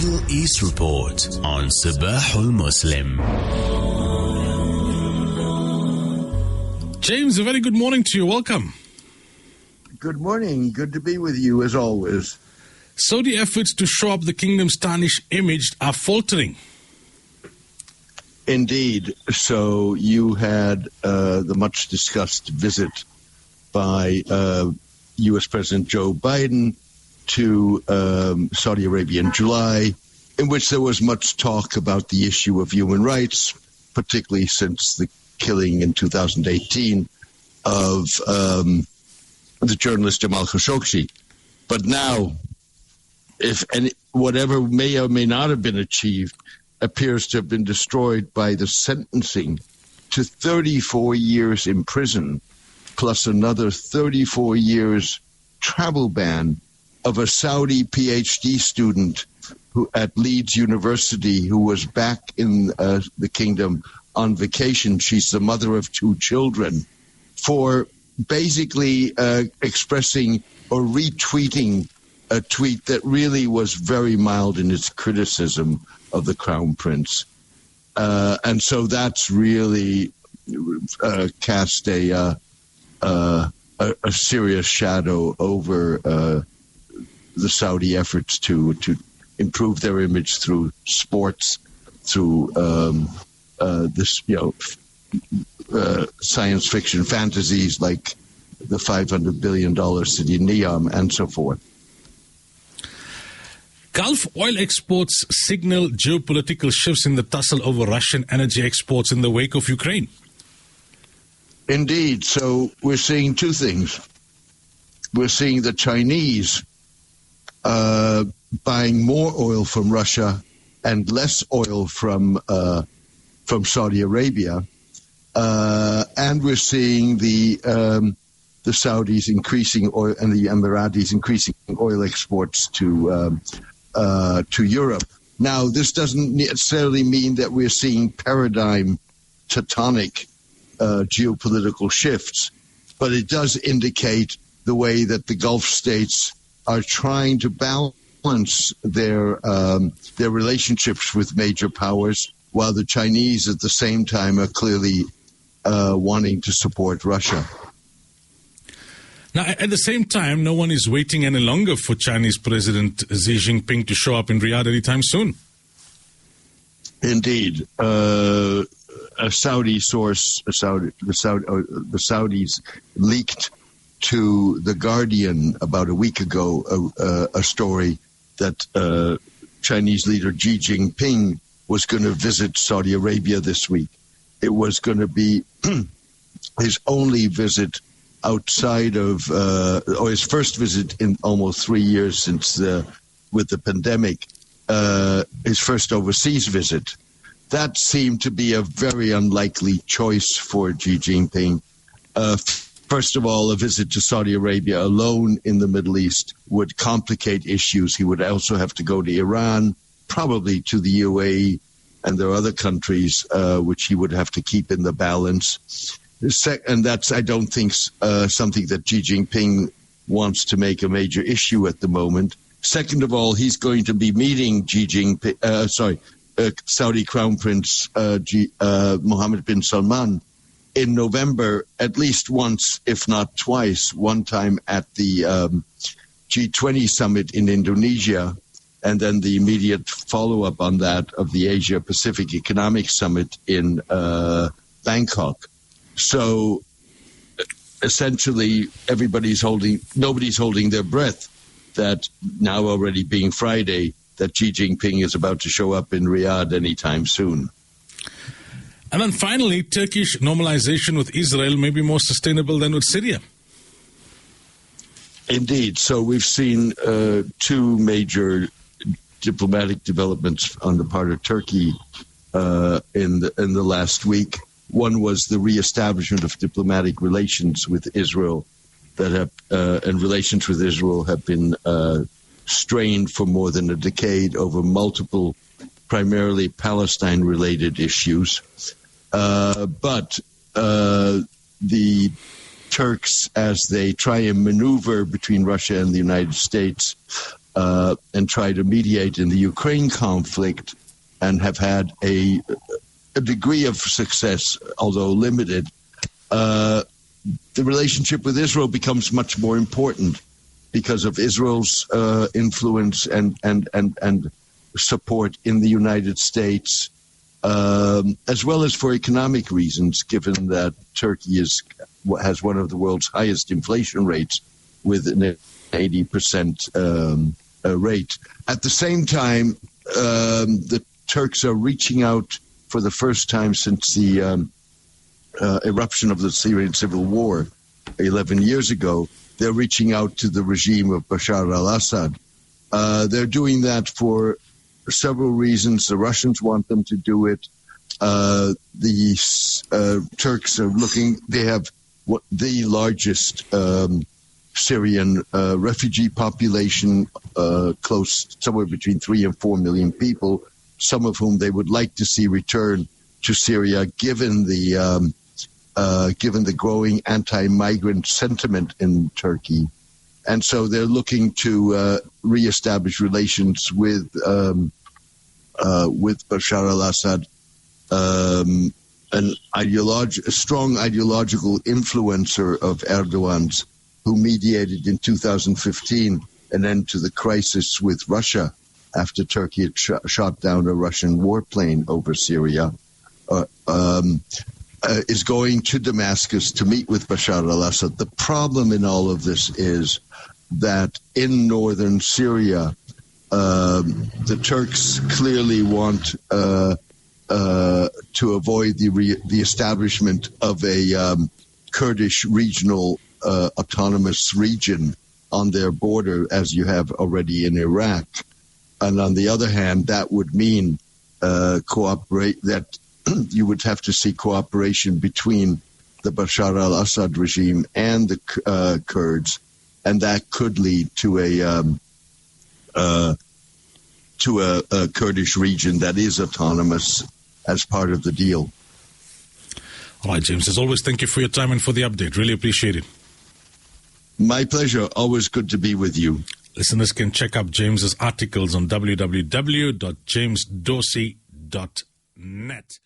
Middle East Report on Sabahul Muslim. James, a very good morning to you. Welcome. Good morning. Good to be with you as always. Saudi efforts to show up the kingdom's tarnished image are faltering. Indeed. So you had the much discussed visit by U.S. President Joe Biden to Saudi Arabia in July, in which there was much talk about the issue of human rights, particularly since the killing in 2018 of the journalist Jamal Khashoggi. But now, whatever may or may not have been achieved appears to have been destroyed by the sentencing to 34 years in prison, plus another 34 years travel ban of a Saudi PhD student who at Leeds University who was back in the kingdom on vacation. She's the mother of 2 children, for basically expressing or retweeting a tweet that really was very mild in its criticism of the Crown Prince. And so that's really cast a serious shadow over the Saudi efforts to improve their image through sports, through science fiction fantasies like the $500 billion city Neom and so forth. Gulf oil exports signal geopolitical shifts in the tussle over Russian energy exports in the wake of Ukraine. Indeed. So we're seeing 2 things. We're seeing the Chinese buying more oil from Russia and less oil from Saudi Arabia, and we're seeing the Saudis increasing oil and the Emiratis increasing oil exports to Europe. Now, this doesn't necessarily mean that we're seeing paradigm tectonic geopolitical shifts, but it does indicate the way that the Gulf states are trying to balance their relationships with major powers, while the Chinese at the same time are clearly wanting to support Russia. Now, at the same time, no one is waiting any longer for Chinese President Xi Jinping to show up in Riyadh anytime soon. Indeed. A Saudi source, the Saudis leaked to The Guardian about a week ago a story that Chinese leader Xi Jinping was going to visit Saudi Arabia this week. It was going to be his only visit outside of, or his first visit in almost 3 years since with the pandemic, his first overseas visit. That seemed to be a very unlikely choice for Xi Jinping. First of all, a visit to Saudi Arabia alone in the Middle East would complicate issues. He would also have to go to Iran, probably to the UAE, and there are other countries which he would have to keep in the balance. And that's, I don't think, something that Xi Jinping wants to make a major issue at the moment. Second of all, he's going to be meeting Saudi Crown Prince Mohammed bin Salman in November, at least once, if not twice, one time at the G20 summit in Indonesia, and then the immediate follow-up on that of the Asia-Pacific Economic Summit in Bangkok. So essentially, nobody's holding their breath that now already being Friday, that Xi Jinping is about to show up in Riyadh anytime soon. And then finally, Turkish normalization with Israel may be more sustainable than with Syria. Indeed. So we've seen 2 major diplomatic developments on the part of Turkey in the last week. One was the reestablishment of diplomatic relations with Israel and relations with Israel have been strained for more than a decade over multiple, primarily Palestine-related issues. But the Turks, as they try and maneuver between Russia and the United States, and try to mediate in the Ukraine conflict, and have had a degree of success, although limited. The relationship with Israel becomes much more important because of Israel's influence and support in the United States, as well as for economic reasons, given that Turkey has one of the world's highest inflation rates, with an 80% rate. At the same time, the Turks are reaching out for the first time since the eruption of the Syrian civil war 11 years ago. They're reaching out to the regime of Bashar al-Assad. They're doing that for several reasons. The Russians want them to do it. The Turks are looking. They have the largest Syrian refugee population, close somewhere between 3 and 4 million people, some of whom they would like to see return to Syria, given the growing anti-migrant sentiment in Turkey. And so they're looking to reestablish relations with Bashar al-Assad, a strong ideological influencer of Erdogan's, who mediated in 2015 an end to the crisis with Russia after Turkey had shot down a Russian warplane over Syria, is going to Damascus to meet with Bashar al-Assad. The problem in all of this is that in northern Syria, the Turks clearly want to avoid the establishment of a Kurdish regional autonomous region on their border, as you have already in Iraq. And on the other hand, that would mean that you would have to see cooperation between the Bashar al-Assad regime and the Kurds, and that could lead to a Kurdish region that is autonomous as part of the deal. All right, James, as always, thank you for your time and for the update. Really appreciate it. My pleasure. Always good to be with you. Listeners can check out James's articles on www.jamesdorsey.net.